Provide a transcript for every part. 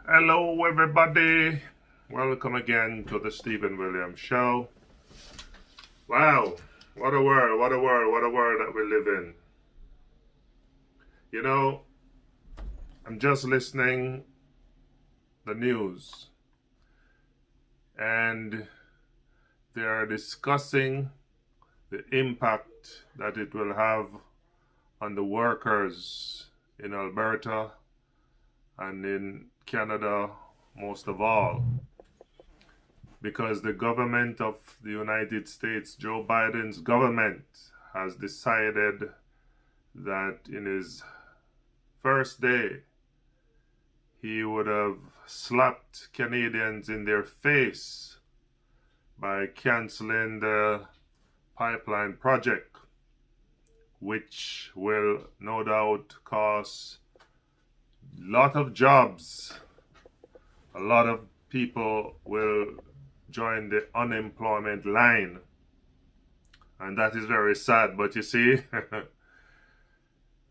Hello, everybody. Welcome again to the Stephen Williams Show. Wow, what a world, what a world, what a world that we live in. You know, I'm just listening the news, and they are discussing the impact that it will have on the workers in Alberta and in Canada most of all. Because the government of the United States, Joe Biden's government, has decided that in his first day, he would have slapped Canadians in their face by canceling the pipeline project, which will no doubt cost a lot of jobs. A lot of people will join the unemployment line, and that is very sad. But you see,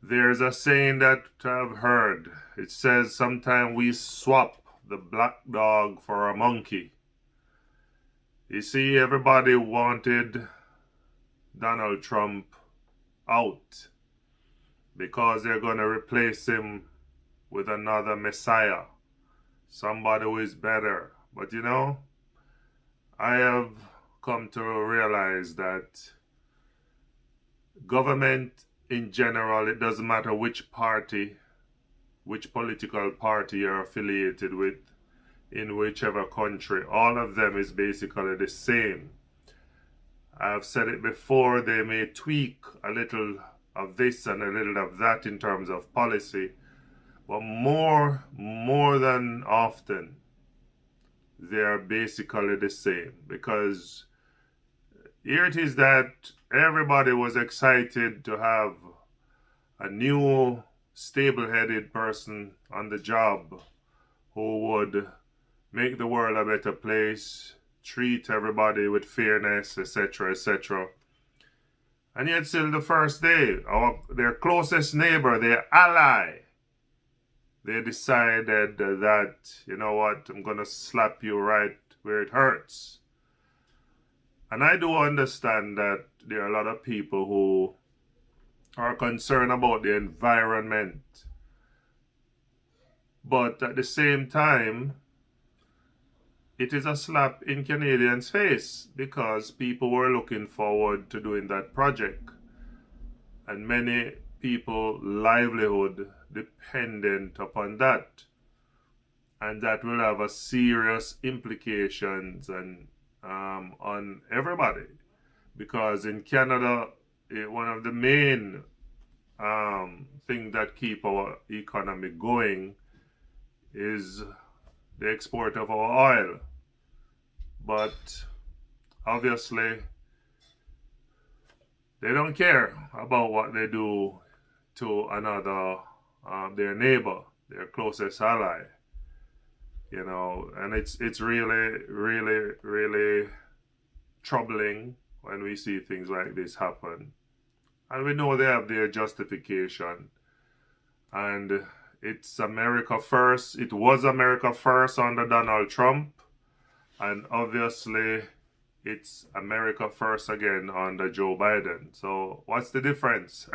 there's a saying that I've heard. It says sometimes we swap the black dog for a monkey. You see, everybody wanted Donald Trump out because they're going to replace him with another messiah, somebody who is better. But you know, I have come to realize that government in general, it doesn't matter which party, which political party you're affiliated with in whichever country, all of them is basically the same. I've said it before, they may tweak a little of this and a little of that in terms of policy, but more than often, they are basically the same. Because here it is that everybody was excited to have a new stable-headed person on the job who would make the world a better place, treat everybody with fairness, etc., etc. And yet still the first day, their closest neighbor, their ally, they decided that, you know what, I'm going to slap you right where it hurts. And I do understand that there are a lot of people who are concerned about the environment. But at the same time, it is a slap in Canadians' face because people were looking forward to doing that project. And many people livelihood dependent upon that, and that will have a serious implications and on everybody, because in Canada, one of the main things that keep our economy going is the export of our oil. But obviously they don't care about what they do to another, their neighbor, their closest ally, you know. And it's really troubling when we see things like this happen. And we know they have their justification. And it's America first. It was America first under Donald Trump. And obviously, it's America first again under Joe Biden. So what's the difference?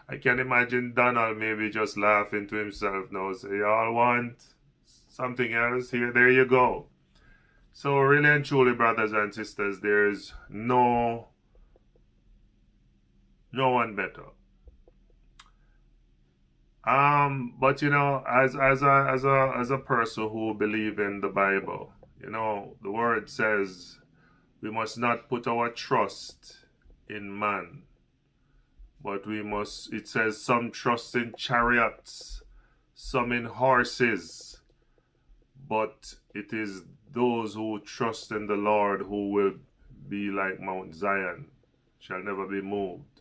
I can imagine Donald maybe just laughing to himself now, say, y'all want something else? Here, there you go. So really and truly, brothers and sisters, there's no one better. But you know, as a person who believes in the Bible, you know, the word says we must not put our trust in man, but we must, it says, some trust in chariots, some in horses, but it is those who trust in the Lord who will be like Mount Zion, shall never be moved.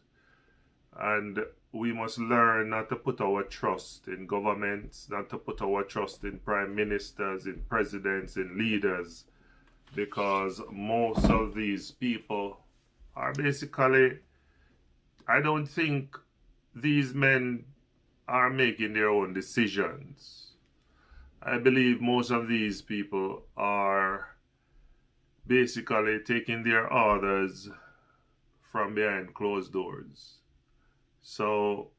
And we must learn not to put our trust in governments, not to put our trust in prime ministers, in presidents, in leaders, because most of these people are basically, I don't think these men are making their own decisions. I believe most of these people are basically taking their orders from behind closed doors. So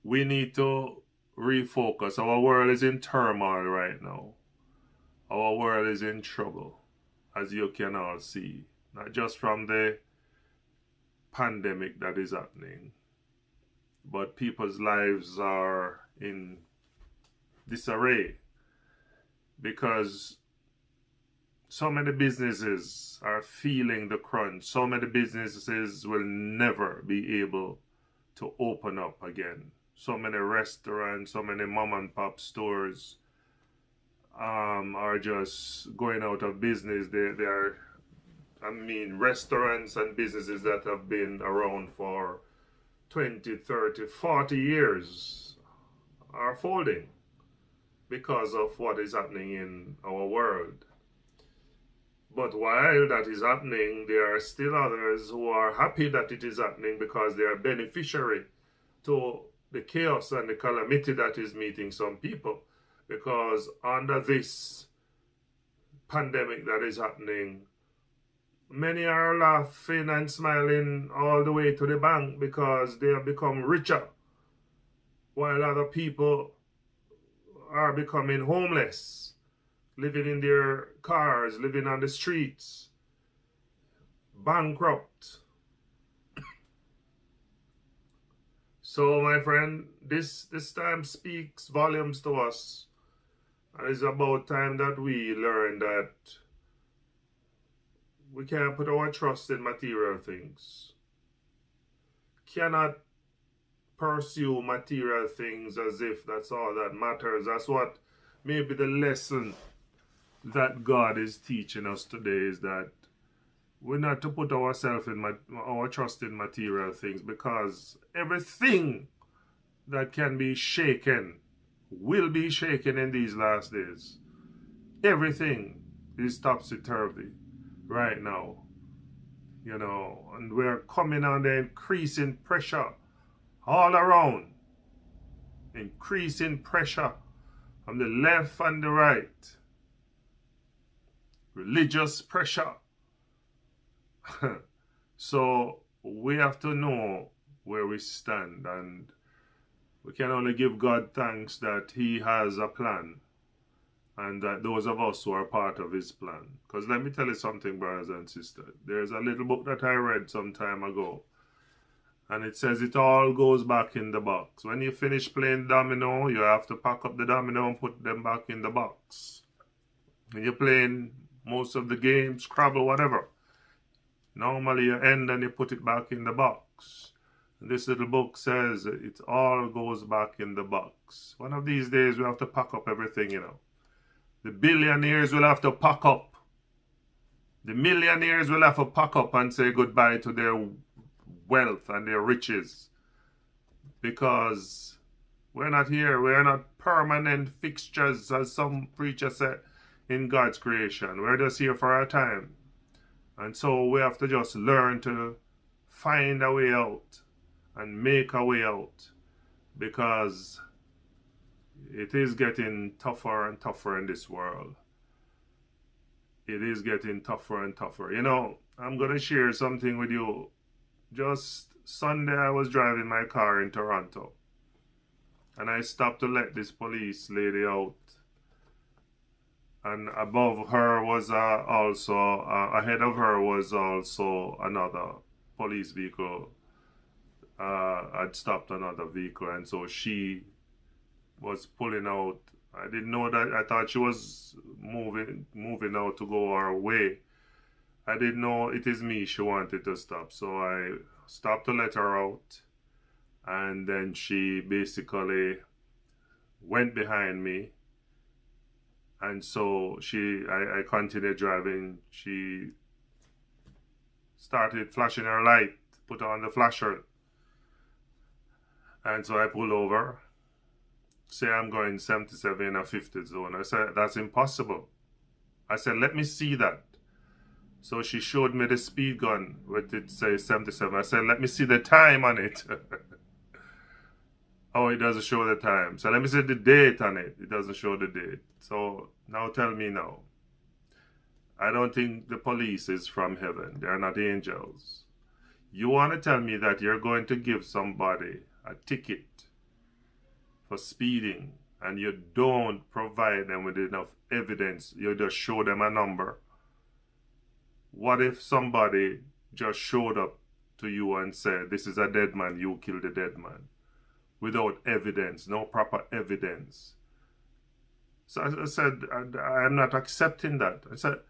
we need to refocus. Our world is in turmoil right now. Our world is in trouble, as you can all see. Not just from the pandemic that is happening, but people's lives are in disarray because so many businesses are feeling the crunch. So many businesses will never be able to open up again. So many restaurants, so many mom and pop stores are just going out of business. They are, I mean, restaurants and businesses that have been around for 20, 30, 40 years are folding because of what is happening in our world. But while that is happening, there are still others who are happy that it is happening because they are beneficiary to the chaos and the calamity that is meeting some people. Because under this pandemic that is happening, many are laughing and smiling all the way to the bank because they have become richer, while other people are becoming homeless, living in their cars, living on the streets, bankrupt. So my friend, this time speaks volumes to us. And it's about time that we learn that we can't put our trust in material things. Cannot pursue material things as if that's all that matters. That's what maybe the lesson that God is teaching us today, is that we're not to put ourselves in our trust in material things, because everything that can be shaken will be shaken in these last days. Everything is topsy-turvy right now, you know, and we're coming under increasing pressure all around. Increasing pressure from the left and the right. Religious pressure. So we have to know where we stand, and we can only give God thanks that He has a plan, and that those of us who are part of His plan. Because let me tell you something, brothers and sisters. There's a little book that I read some time ago, and it says it all goes back in the box. When you finish playing domino, you have to pack up the domino and put them back in the box. When you're playing most of the games, Scrabble, whatever, normally you end and you put it back in the box. And this little book says it all goes back in the box. One of these days we have to pack up everything, you know. The billionaires will have to pack up. The millionaires will have to pack up and say goodbye to their wealth and their riches. Because we're not here. We're not permanent fixtures, as some preacher said, in God's creation. We're just here for our time. And so we have to just learn to find a way out and make a way out, because it is getting tougher and tougher in this world. It is getting tougher and tougher. You know, I'm going to share something with you. Just Sunday, I was driving my car in Toronto, and I stopped to let this police lady out. And above her was ahead of her was also another police vehicle. Had stopped another vehicle, and so she was pulling out. I didn't know that. I thought she was moving out to go her way. I didn't know it is me she wanted to stop, so I stopped to let her out, and then she basically went behind me. And so I continued driving. She started flashing her light, put on the flasher. And so I pulled over, say I'm going 77 in a 50 zone. I said, that's impossible. I said, let me see that. So she showed me the speed gun with it say 77. I said, let me see the time on it. Oh, it doesn't show the time. So let me say the date on it. It doesn't show the date. So now tell me now. I don't think the police is from heaven. They're not angels. You want to tell me that you're going to give somebody a ticket for speeding and you don't provide them with enough evidence. You just show them a number. What if somebody just showed up to you and said, this is a dead man, you killed a dead man, without evidence, no proper evidence? So I said, I'm not accepting that. I said,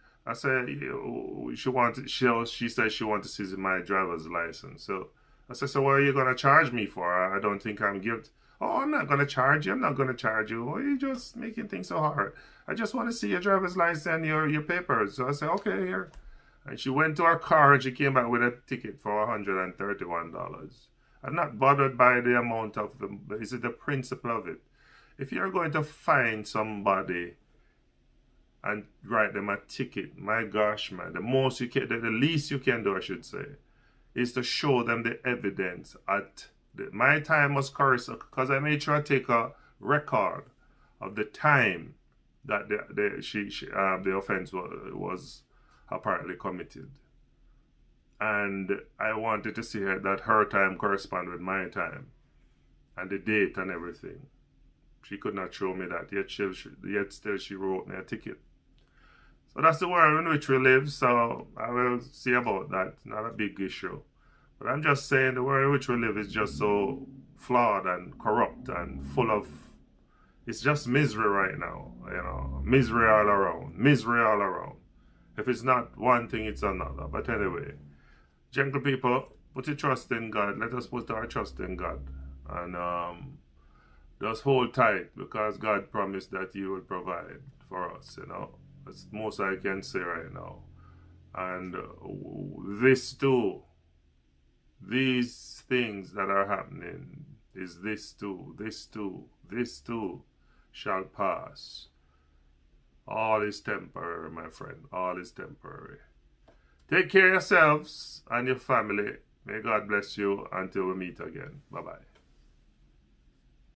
she said she wanted to see my driver's license. So I said, so what are you going to charge me for? I don't think I'm guilty. Oh, I'm not going to charge you. I'm not going to charge you. Why are you just making things so hard? I just want to see your driver's license and your papers. So I said, okay, here. And she went to her car and she came back with a ticket for $131. I'm not bothered by the amount of them. Is it the principle of it? If you're going to find somebody and write them a ticket, my gosh, man, the least you can do, I should say, is to show them the evidence. My time was correct because I made sure I take a record of the time that the offense was apparently committed, and I wanted to see that her time corresponded with my time and the date and everything. She could not show me that, yet still she wrote me a ticket. So that's the world in which we live, so I will see about that. Not a big issue. But I'm just saying the world in which we live is just so flawed and corrupt and full of... It's just misery right now, you know. Misery all around. Misery all around. If it's not one thing, it's another. But anyway, gentle people, put your trust in God. Let us put our trust in God. And just hold tight, because God promised that He will provide for us, you know. That's the most I can say right now. And this too, these things that are happening, is this too shall pass. All is temporary, my friend. All is temporary. Take care of yourselves and your family. May God bless you until we meet again. Bye-bye.